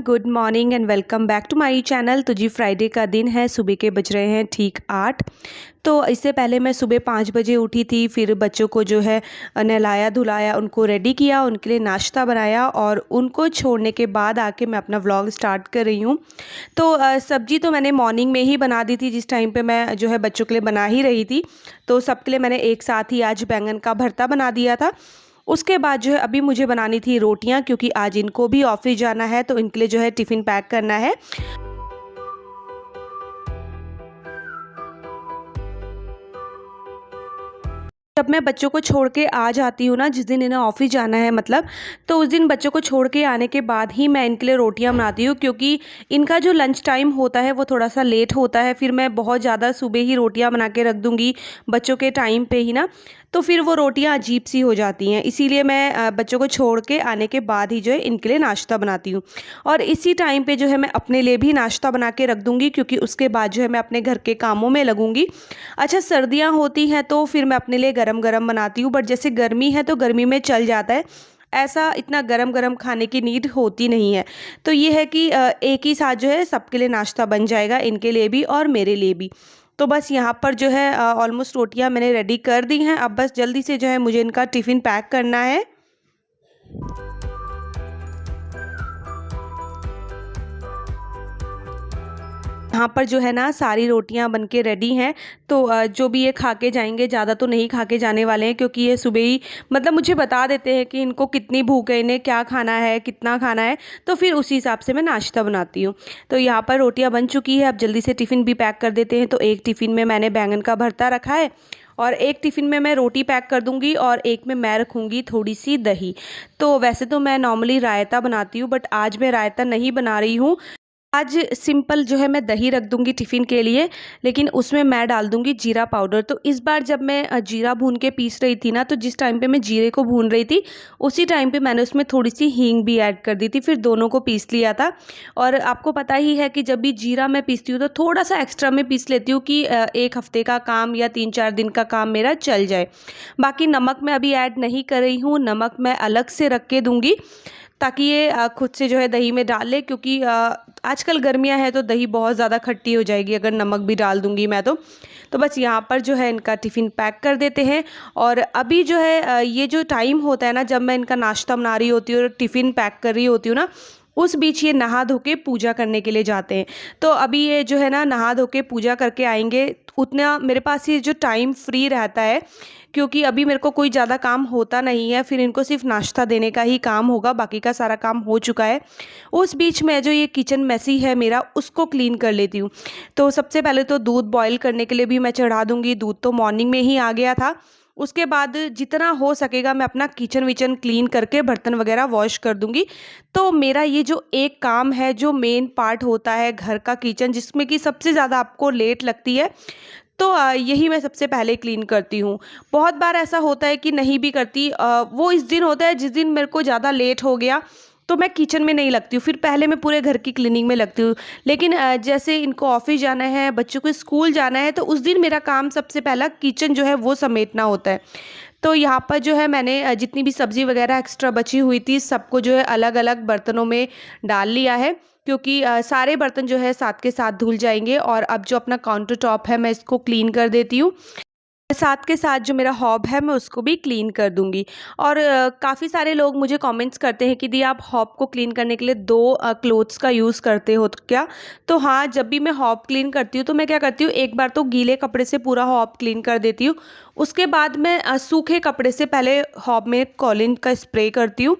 Good morning and welcome back to my channel. तो जी Friday का दिन है, सुबह के बज रहे हैं ठीक 8। तो इससे पहले मैं सुबह 5 बजे उठी थी। फिर बच्चों को जो है नहलाया धुलाया, उनको रेडी किया, उनके लिए नाश्ता बनाया और उनको छोड़ने के बाद आके मैं अपना व्लॉग स्टार्ट कर रही हूँ। तो सब्जी तो मैंने मॉर्निंग में ही बना दी थी, जिस टाइम पे मैं जो है बच्चों के लिए बना ही रही थी। तो सबके लिए मैंने एक साथ ही आज बैंगन का भरता बना दिया था। उसके बाद जो है अभी मुझे बनानी थी रोटियां, क्योंकि आज इनको भी ऑफिस जाना है, तो इनके लिए जो है टिफ़िन पैक करना है। जब मैं बच्चों को छोड़ के आ जाती हूँ ना, जिस दिन इन्हें ऑफिस जाना है मतलब, तो उस दिन बच्चों को छोड़ के आने के बाद ही मैं इनके लिए रोटियां बनाती हूँ, क्योंकि इनका जो लंच टाइम होता है वो थोड़ा सा लेट होता है। फिर मैं बहुत ज़्यादा सुबह ही रोटियां बना के रख दूँगी बच्चों के टाइम पे ही ना, तो फिर वो रोटियां अजीब सी हो जाती हैं। इसीलिए मैं बच्चों को छोड़ के आने के बाद ही जो है इनके लिए नाश्ता बनाती हूँ। और इसी टाइम पे जो है मैं अपने लिए भी नाश्ता बना के रख दूँगी, क्योंकि उसके बाद जो है मैं अपने घर के कामों में लगूँगी। अच्छा, सर्दियाँ होती हैं तो फिर मैं अपने लिए गरम गरम बनाती हूँ, बट जैसे गर्मी है तो गर्मी में चल जाता है, ऐसा इतना गरम गरम खाने की नीड होती नहीं है। तो ये है कि एक ही साथ जो है सबके लिए नाश्ता बन जाएगा, इनके लिए भी और मेरे लिए भी। तो बस यहाँ पर जो है ऑलमोस्ट रोटियां मैंने रेडी कर दी हैं। अब बस जल्दी से जो है मुझे इनका टिफ़िन पैक करना है। यहाँ पर जो है ना सारी रोटियां बन के रेडी हैं। तो जो भी ये खा के जाएंगे, ज़्यादा तो नहीं खा के जाने वाले हैं, क्योंकि ये सुबह ही मतलब मुझे बता देते हैं कि इनको कितनी भूख है, इन्हें क्या खाना है, कितना खाना है। तो फिर उसी हिसाब से मैं नाश्ता बनाती हूँ। तो यहाँ पर रोटियां बन चुकी है, अब जल्दी से टिफ़िन भी पैक कर देते हैं। तो एक टिफ़िन में मैंने बैंगन का भरता रखा है, और एक टिफ़िन में मैं रोटी पैक कर दूंगी, और एक में मैं रखूँगी थोड़ी सी दही। तो वैसे तो मैं नॉर्मली रायता बनाती हूँ, बट आज मैं रायता नहीं बना रही हूँ। आज सिंपल जो है मैं दही रख दूंगी टिफ़िन के लिए, लेकिन उसमें मैं डाल दूंगी जीरा पाउडर। तो इस बार जब मैं जीरा भून के पीस रही थी ना, तो जिस टाइम पे मैं जीरे को भून रही थी, उसी टाइम पे मैंने उसमें थोड़ी सी हींग भी ऐड कर दी थी, फिर दोनों को पीस लिया था। और आपको पता ही है कि जब भी जीरा मैं पीसती हूँ तो थोड़ा सा एक्स्ट्रा में पीस लेती हूँ, कि एक हफ्ते का काम या 3-4 दिन का काम मेरा चल जाए। बाकी नमक मैं अभी ऐड नहीं कर रही हूँ, नमक मैं अलग से रख के दूँगी, ताकि ये खुद से जो है दही में डाल ले, क्योंकि आजकल गर्मियां हैं तो दही बहुत ज़्यादा खट्टी हो जाएगी अगर नमक भी डाल दूंगी मैं तो बस यहाँ पर जो है इनका टिफ़िन पैक कर देते हैं। और अभी जो है ये जो टाइम होता है ना, जब मैं इनका नाश्ता बना रही होती हूँ और टिफ़िन पैक कर रही होती हूँ ना, उस बीच ये नहा धो के पूजा करने के लिए जाते हैं। तो अभी ये जो है ना नहा धो के पूजा करके आएंगे, उतना मेरे पास ये जो टाइम फ्री रहता है, क्योंकि अभी मेरे को कोई ज़्यादा काम होता नहीं है। फिर इनको सिर्फ नाश्ता देने का ही काम होगा, बाकी का सारा काम हो चुका है। उस बीच में जो ये किचन मेसी है मेरा, उसको क्लीन कर लेती हूँ। तो सबसे पहले तो दूध बॉईल करने के लिए भी मैं चढ़ा दूँगी। दूध तो मॉर्निंग में ही आ गया था। उसके बाद जितना हो सकेगा मैं अपना किचन विचन क्लीन करके बर्तन वगैरह वॉश कर दूँगी। तो मेरा ये जो एक काम है, जो मेन पार्ट होता है घर का किचन, जिसमें कि सबसे ज़्यादा आपको लेट लगती है, तो यही मैं सबसे पहले क्लीन करती हूँ। बहुत बार ऐसा होता है कि नहीं भी करती, वो इस दिन होता है जिस दिन मेरे को ज़्यादा लेट हो गया, तो मैं किचन में नहीं लगती हूँ, फिर पहले मैं पूरे घर की क्लीनिंग में लगती हूँ। लेकिन जैसे इनको ऑफिस जाना है, बच्चों को स्कूल जाना है, तो उस दिन मेरा काम सबसे पहला किचन जो है वो समेटना होता है। तो यहाँ पर जो है मैंने जितनी भी सब्ज़ी वगैरह एक्स्ट्रा बची हुई थी, सबको जो है अलग अलग बर्तनों में डाल लिया है, क्योंकि सारे बर्तन जो है साथ के साथ धुल जाएंगे। और अब जो अपना काउंटर टॉप है मैं इसको क्लीन कर देती हूँ। साथ के साथ जो मेरा हॉब है मैं उसको भी क्लीन कर दूंगी। और काफ़ी सारे लोग मुझे कमेंट्स करते हैं कि दी आप हॉब को क्लीन करने के लिए दो क्लोथ्स का यूज़ करते हो तो क्या? तो हाँ, जब भी मैं हॉब क्लीन करती हूँ तो मैं क्या करती हूँ, एक बार तो गीले कपड़े से पूरा हॉब क्लीन कर देती हूँ। उसके बाद मैं सूखे कपड़े से पहले हॉब में कॉलिन का स्प्रे करती हूँ।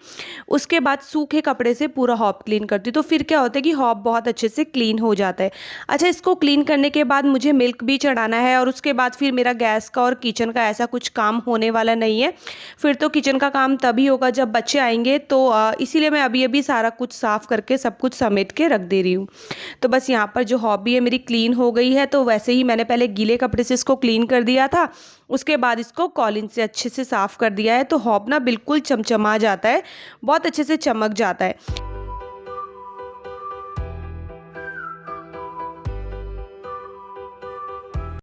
उसके बाद सूखे कपड़े से पूरा हॉब क्लीन करती हूँ, तो फिर क्या होता है कि हॉब बहुत अच्छे से क्लीन हो जाता है। अच्छा, इसको क्लीन करने के बाद मुझे मिल्क भी चढ़ाना है, और उसके बाद फिर मेरा गैस का और किचन का ऐसा कुछ काम होने वाला नहीं है। फिर तो किचन का काम तभी होगा जब बच्चे आएंगे। तो इसीलिए मैं अभी अभी सारा कुछ साफ़ करके सब कुछ समेट के रख दे रही हूँ। तो बस यहाँ पर जो हॉबी है मेरी क्लीन हो गई है। तो वैसे ही मैंने पहले गीले कपड़े से इसको क्लीन कर दिया था, उसके बाद इसको कॉलिन से अच्छे से साफ़ कर दिया है, तो हॉब ना बिल्कुल चमचमा जाता है, बहुत अच्छे से चमक जाता है।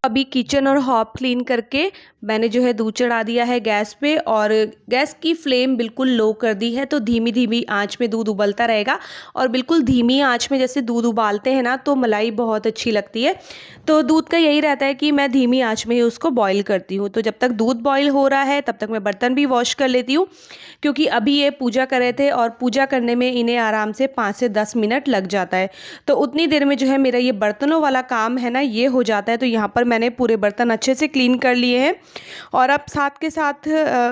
अभी किचन और हॉब क्लीन करके मैंने जो है दूध चढ़ा दिया है गैस पे और गैस की फ्लेम बिल्कुल लो कर दी है। तो धीमी धीमी आंच में दूध उबलता रहेगा और बिल्कुल धीमी आंच में जैसे दूध उबालते हैं ना तो मलाई बहुत अच्छी लगती है। तो दूध का यही रहता है कि मैं धीमी आंच में ही उसको बॉईल करती हूँ। तो जब तक दूध बॉईल हो रहा है तब तक मैं बर्तन भी वॉश कर लेती हूँ, क्योंकि अभी ये पूजा कर रहे थे और पूजा करने में इन्हें आराम से 5 से 10 मिनट लग जाता है। तो उतनी देर में जो है मेरा ये बर्तनों वाला काम है ना ये हो जाता है। तो यहाँ पर मैंने पूरे बर्तन अच्छे से क्लीन कर लिए हैं और अब साथ के साथ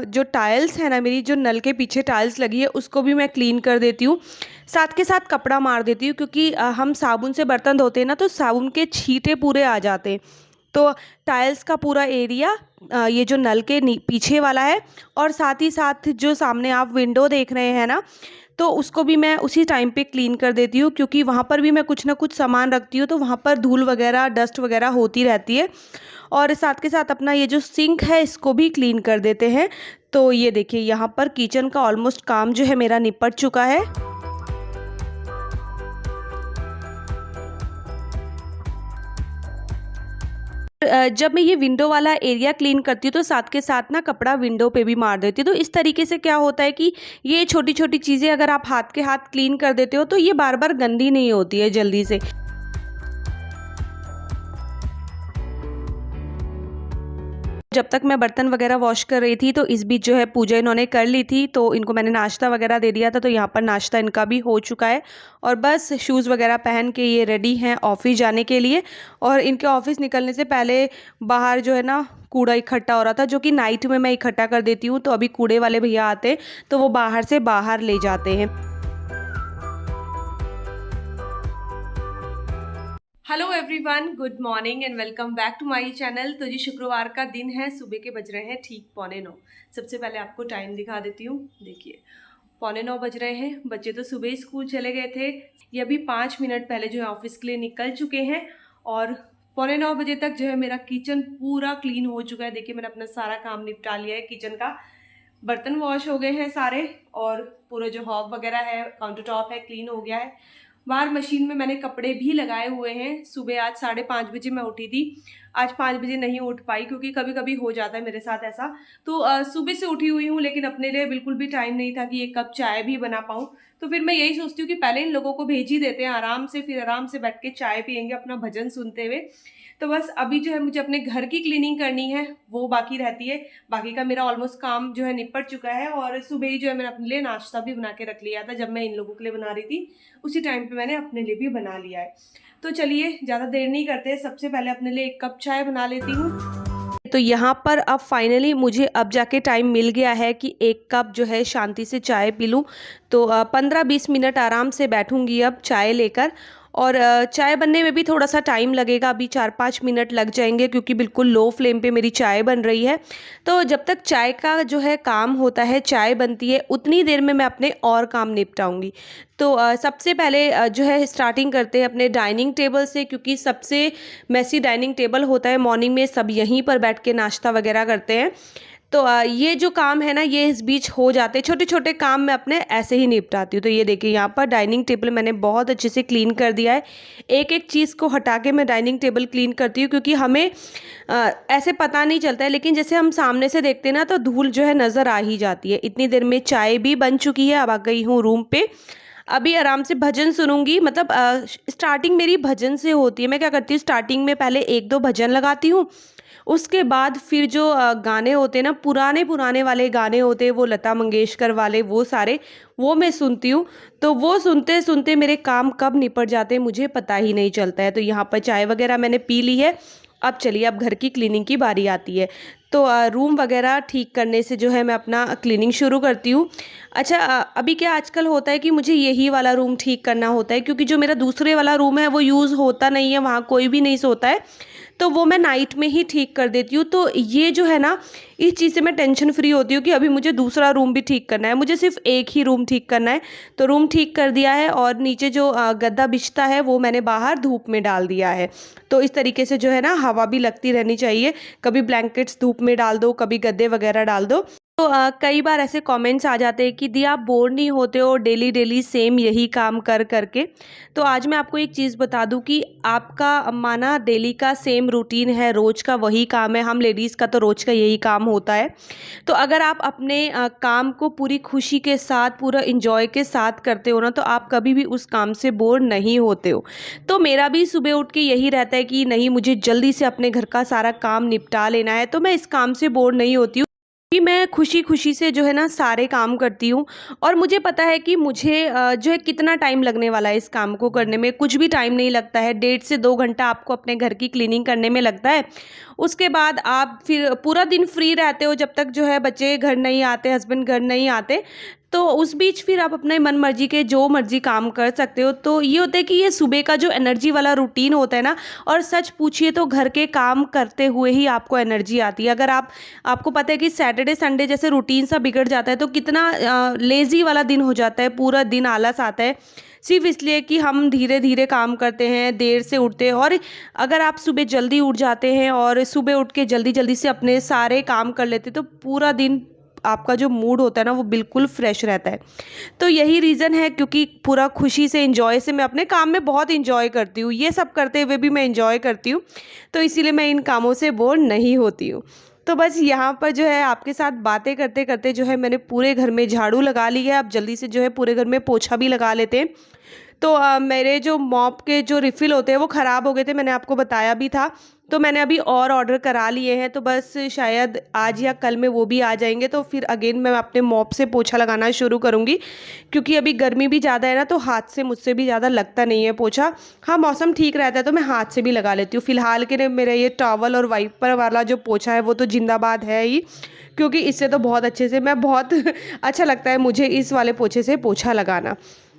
जो टाइल्स है ना, मेरी जो नल के पीछे टाइल्स लगी है उसको भी मैं क्लीन कर देती हूँ। साथ के साथ कपड़ा मार देती हूँ, क्योंकि हम साबुन से बर्तन धोते हैं ना तो साबुन के छींटे पूरे आ जाते हैं। तो टाइल्स का पूरा एरिया ये जो नल के पीछे वाला है और साथ ही साथ जो सामने आप विंडो देख रहे हैं ना, तो उसको भी मैं उसी टाइम पे क्लीन कर देती हूँ, क्योंकि वहाँ पर भी मैं कुछ ना कुछ सामान रखती हूँ तो वहाँ पर धूल वगैरह डस्ट वगैरह होती रहती है। और साथ के साथ अपना ये जो सिंक है इसको भी क्लीन कर देते हैं। तो ये देखिए यहाँ पर किचन का ऑलमोस्ट काम जो है मेरा निपट चुका है। जब मैं ये विंडो वाला एरिया क्लीन करती हूँ तो साथ के साथ ना कपड़ा विंडो पे भी मार देती हूँ। तो इस तरीके से क्या होता है कि ये छोटी छोटी चीज़ें अगर आप हाथ के हाथ क्लीन कर देते हो तो ये बार बार गंदी नहीं होती है जल्दी से। जब तक मैं बर्तन वगैरह वॉश कर रही थी तो इस बीच जो है पूजा इन्होंने कर ली थी, तो इनको मैंने नाश्ता वगैरह दे दिया था। तो यहाँ पर नाश्ता इनका भी हो चुका है और बस शूज़ वगैरह पहन के ये रेडी हैं ऑफ़िस जाने के लिए। और इनके ऑफ़िस निकलने से पहले बाहर जो है ना कूड़ा इकट्ठा हो रहा था, जो कि नाइट में मैं इकट्ठा कर देती हूँ। तो अभी कूड़े वाले भैया आते हैं तो वो बाहर से बाहर ले जाते हैं। Hello everyone, good morning and welcome back to my channel. तो जी शुक्रवार का दिन है, सुबह के बज रहे हैं ठीक 8:45। सबसे पहले आपको टाइम दिखा देती हूँ। देखिए 8:45 बज रहे हैं। बच्चे तो सुबह ही स्कूल चले गए थे, ये अभी 5 मिनट पहले जो है ऑफिस के लिए निकल चुके हैं। और 8:45 बजे तक जो है मेरा किचन पूरा क्लीन हो चुका है। देखिए मैंने अपना सारा काम निपटा लिया है किचन का। बर्तन वॉश हो गए हैं सारे और पूरा जो हॉब वगैरह है, काउंटर टॉप है, क्लीन हो गया है। बाहर मशीन में मैंने कपड़े भी लगाए हुए हैं। सुबह आज 5:30 बजे मैं उठी थी। आज 5 बजे नहीं उठ पाई, क्योंकि कभी कभी हो जाता है मेरे साथ ऐसा। तो सुबह से उठी हुई हूँ, लेकिन अपने लिए बिल्कुल भी टाइम नहीं था कि एक कप चाय भी बना पाऊँ। तो फिर मैं यही सोचती हूँ कि पहले इन लोगों को भेज ही देते हैं आराम से, फिर आराम से बैठ के चाय पियेंगे अपना भजन सुनते हुए। तो बस अभी जो है मुझे अपने घर की क्लीनिंग करनी है, वो बाकी रहती है। बाकी का मेरा ऑलमोस्ट काम जो है निपट चुका है। और सुबह ही जो है मैंने अपने लिए नाश्ता भी बना के रख लिया था। जब मैं इन लोगों के लिए बना रही थी उसी टाइम पे मैंने अपने लिए भी बना लिया है। तो चलिए ज़्यादा देर नहीं करते, सबसे पहले अपने लिए एक कप चाय बना लेती हूँ। तो यहाँ पर अब फाइनली मुझे अब जाके टाइम मिल गया है कि एक कप जो है शांति से चाय पी लूँ। तो 15-20 मिनट आराम से बैठूँगी अब चाय लेकर। और चाय बनने में भी थोड़ा सा टाइम लगेगा, अभी 4-5 मिनट लग जाएंगे, क्योंकि बिल्कुल लो फ्लेम पे मेरी चाय बन रही है। तो जब तक चाय का जो है काम होता है, चाय बनती है, उतनी देर में मैं अपने और काम निपटाऊंगी। तो सबसे पहले जो है स्टार्टिंग करते हैं अपने डाइनिंग टेबल से, क्योंकि सबसे मैसी डाइनिंग टेबल होता है। मॉर्निंग में सब यहीं पर बैठ के नाश्ता वगैरह करते हैं। तो ये जो काम है ना ये इस बीच हो जाते हैं। छोटे छोटे काम मैं अपने ऐसे ही निपटाती हूँ। तो ये देखिए यहाँ पर डाइनिंग टेबल मैंने बहुत अच्छे से क्लीन कर दिया है। एक एक चीज़ को हटा के मैं डाइनिंग टेबल क्लीन करती हूँ, क्योंकि हमें ऐसे पता नहीं चलता है, लेकिन जैसे हम सामने से देखते हैं ना तो धूल जो है नज़र आ ही जाती है। इतनी देर में चाय भी बन चुकी है। अब आ गई हूँ रूम पे। अभी आराम से भजन सुनूंगी। मतलब स्टार्टिंग मेरी भजन से होती है। मैं क्या करती हूँ, स्टार्टिंग में पहले 1-2 भजन लगाती हूँ। उसके बाद फिर जो गाने होते हैं ना, पुराने पुराने वाले गाने होते हैं, वो लता मंगेशकर वाले, वो सारे वो मैं सुनती हूँ। तो वो सुनते सुनते मेरे काम कब निपट जाते हैं मुझे पता ही नहीं चलता है। तो यहाँ पर चाय वगैरह मैंने पी ली है। अब चलिए अब घर की क्लीनिंग की बारी आती है। तो रूम वगैरह ठीक करने से जो है मैं अपना क्लीनिंग शुरू करती हूँ। अच्छा, अभी क्या आजकल होता है कि मुझे यही वाला रूम ठीक करना होता है, क्योंकि जो मेरा दूसरे वाला रूम है वो यूज़ होता नहीं है, वहाँ कोई भी नहीं सोता है। तो वो मैं नाइट में ही ठीक कर देती हूँ। तो ये जो है ना, इस चीज़ से मैं टेंशन फ्री होती हूँ कि अभी मुझे दूसरा रूम भी ठीक करना है। मुझे सिर्फ एक ही रूम ठीक करना है। तो रूम ठीक कर दिया है और नीचे जो गद्दा बिछता है वो मैंने बाहर धूप में डाल दिया है। तो इस तरीके से जो है ना हवा भी लगती रहनी चाहिए। कभी ब्लैंकेट्स धूप में डाल दो, कभी गद्दे वगैरह डाल दो। तो कई बार ऐसे कमेंट्स आ जाते हैं कि दी आप बोर नहीं होते हो डेली डेली सेम यही काम कर करके। तो आज मैं आपको एक चीज़ बता दूं कि आपका माना डेली का सेम रूटीन है, रोज़ का वही काम है, हम लेडीज़ का तो रोज़ का यही काम होता है। तो अगर आप अपने काम को पूरी खुशी के साथ, पूरा इंजॉय के साथ करते हो ना, तो आप कभी भी उस काम से बोर नहीं होते हो। तो मेरा भी सुबह उठ के यही रहता है कि नहीं, मुझे जल्दी से अपने घर का सारा काम निपटा लेना है, तो मैं इस काम से बोर नहीं होती हूँ कि मैं खुशी-खुशी से जो है ना सारे काम करती हूँ। और मुझे पता है कि मुझे जो है कितना टाइम लगने वाला है इस काम को करने में, कुछ भी टाइम नहीं लगता है। 1.5 से 2 घंटा आपको अपने घर की क्लीनिंग करने में लगता है। उसके बाद आप फिर पूरा दिन फ्री रहते हो जब तक जो है बच्चे घर नहीं आते, हस्बैंड घर नहीं आते। तो उस बीच फिर आप अपने मन मर्जी के जो मर्जी काम कर सकते हो। तो ये होता है कि ये सुबह का जो एनर्जी वाला रूटीन होता है ना, और सच पूछिए तो घर के काम करते हुए ही आपको एनर्जी आती है। अगर आपको पता है कि सैटरडे संडे जैसे रूटीन सा बिगड़ जाता है तो कितना लेज़ी वाला दिन हो जाता है, पूरा दिन आलस आता है, सिर्फ़ इसलिए कि हम धीरे-धीरे काम करते हैं, देर से उठते हैं। और अगर आप सुबह जल्दी उठ जाते हैं और सुबह उठ के जल्दी-जल्दी से अपने सारे काम कर लेते हैं, तो पूरा दिन आपका जो मूड होता है ना, वो बिल्कुल फ्रेश रहता है। तो यही रीज़न है, क्योंकि पूरा खुशी से एन्जॉय से मैं अपने काम में बहुत एन्जॉय करती हूँ। ये सब करते हुए भी मैं एन्जॉय करती हूँ, तो इसीलिए मैं इन कामों से बोर नहीं होती हूँ। तो बस यहाँ पर जो है आपके साथ बातें करते-करते जो है मैंने पूरे घर में झाड़ू लगा ली है। अब जल्दी से जो है पूरे घर में पोछा भी लगा लेते हैं। तो मेरे जो मॉप के जो रिफ़िल होते हैं वो ख़राब हो गए थे, मैंने आपको बताया भी था। तो मैंने अभी और ऑर्डर करा लिए हैं, तो बस शायद आज या कल में वो भी आ जाएँगे, तो फिर अगेन मैं अपने मॉप से पोछा लगाना शुरू करूँगी। क्योंकि अभी गर्मी भी ज़्यादा है ना, तो हाथ से मुझसे भी ज़्यादा लगता नहीं है पोछा। हाँ, मौसम ठीक रहता है तो मैं हाथ से भी लगा लेती हूँ। फ़िलहाल के लिए मेरा ये टॉवल और वाइपर वाला जो पोछा है वो तो ज़िंदाबाद है ही, क्योंकि इससे तो बहुत अच्छे से मैं बहुत अच्छा लगता है मुझे इस वाले पोछे से पोछा लगाना।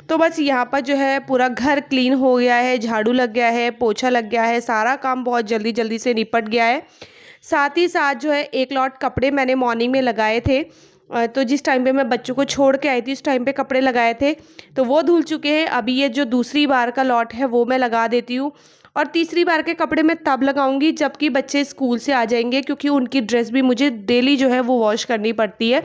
तो बस यहाँ पर जो है पूरा घर क्लीन हो गया है, झाड़ू लग गया है, पोछा लग गया है, सारा काम बहुत जल्दी-जल्दी से निपट गया है। साथ ही साथ जो है एक लॉट कपड़े मैंने मॉर्निंग में लगाए थे, तो जिस टाइम पे मैं बच्चों को छोड़ के आई थी उस टाइम पे कपड़े लगाए थे, तो वो धुल चुके हैं। अभी ये जो दूसरी बार का लॉट है वो मैं लगा देती हूँ, और तीसरी बार के कपड़े मैं तब लगाऊंगी जबकि बच्चे स्कूल से आ जाएंगे, क्योंकि उनकी ड्रेस भी मुझे डेली जो है वो वॉश करनी पड़ती है।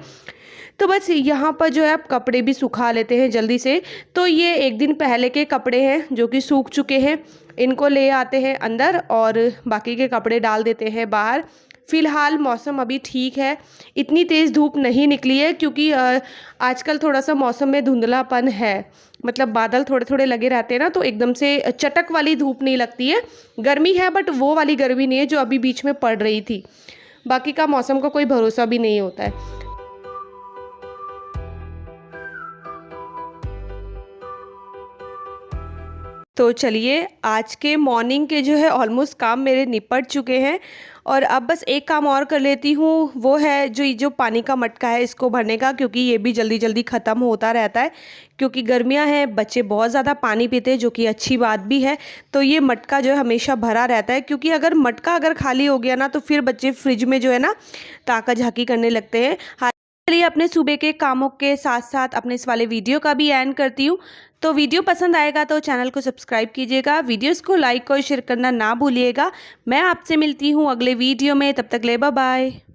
तो बस यहाँ पर जो है आप कपड़े भी सुखा लेते हैं जल्दी से। तो ये एक दिन पहले के कपड़े हैं जो कि सूख चुके हैं, इनको ले आते हैं अंदर और बाकी के कपड़े डाल देते हैं बाहर। फ़िलहाल मौसम अभी ठीक है, इतनी तेज़ धूप नहीं निकली है, क्योंकि आजकल थोड़ा-सा मौसम में धुंधलापन है। मतलब बादल थोड़े-थोड़े लगे रहते हैं ना, तो एकदम से चटक वाली धूप नहीं लगती है। गर्मी है बट वो वाली गर्मी नहीं है जो अभी बीच में पड़ रही थी। बाकी का मौसम का कोई भरोसा भी नहीं होता है। तो चलिए, आज के मॉर्निंग के जो है ऑलमोस्ट काम मेरे निपट चुके हैं, और अब बस एक काम और कर लेती हूँ, वो है जो ये जो पानी का मटका है इसको भरने का, क्योंकि ये भी जल्दी जल्दी ख़त्म होता रहता है। क्योंकि गर्मियाँ हैं, बच्चे बहुत ज़्यादा पानी पीते हैं, जो कि अच्छी बात भी है। तो ये मटका जो है हमेशा भरा रहता है, क्योंकि अगर मटका अगर खाली हो गया ना, तो फिर बच्चे फ्रिज में जो है ना ताका झाकी करने लगते हैं। चलिए, अपने सुबह के कामों के साथ साथ अपने इस वाले वीडियो का भी एंड करती हूँ। तो वीडियो पसंद आएगा तो चैनल को सब्सक्राइब कीजिएगा, वीडियोस को लाइक और शेयर करना ना भूलिएगा। मैं आपसे मिलती हूँ अगले वीडियो में, तब तक ले बाय बाय।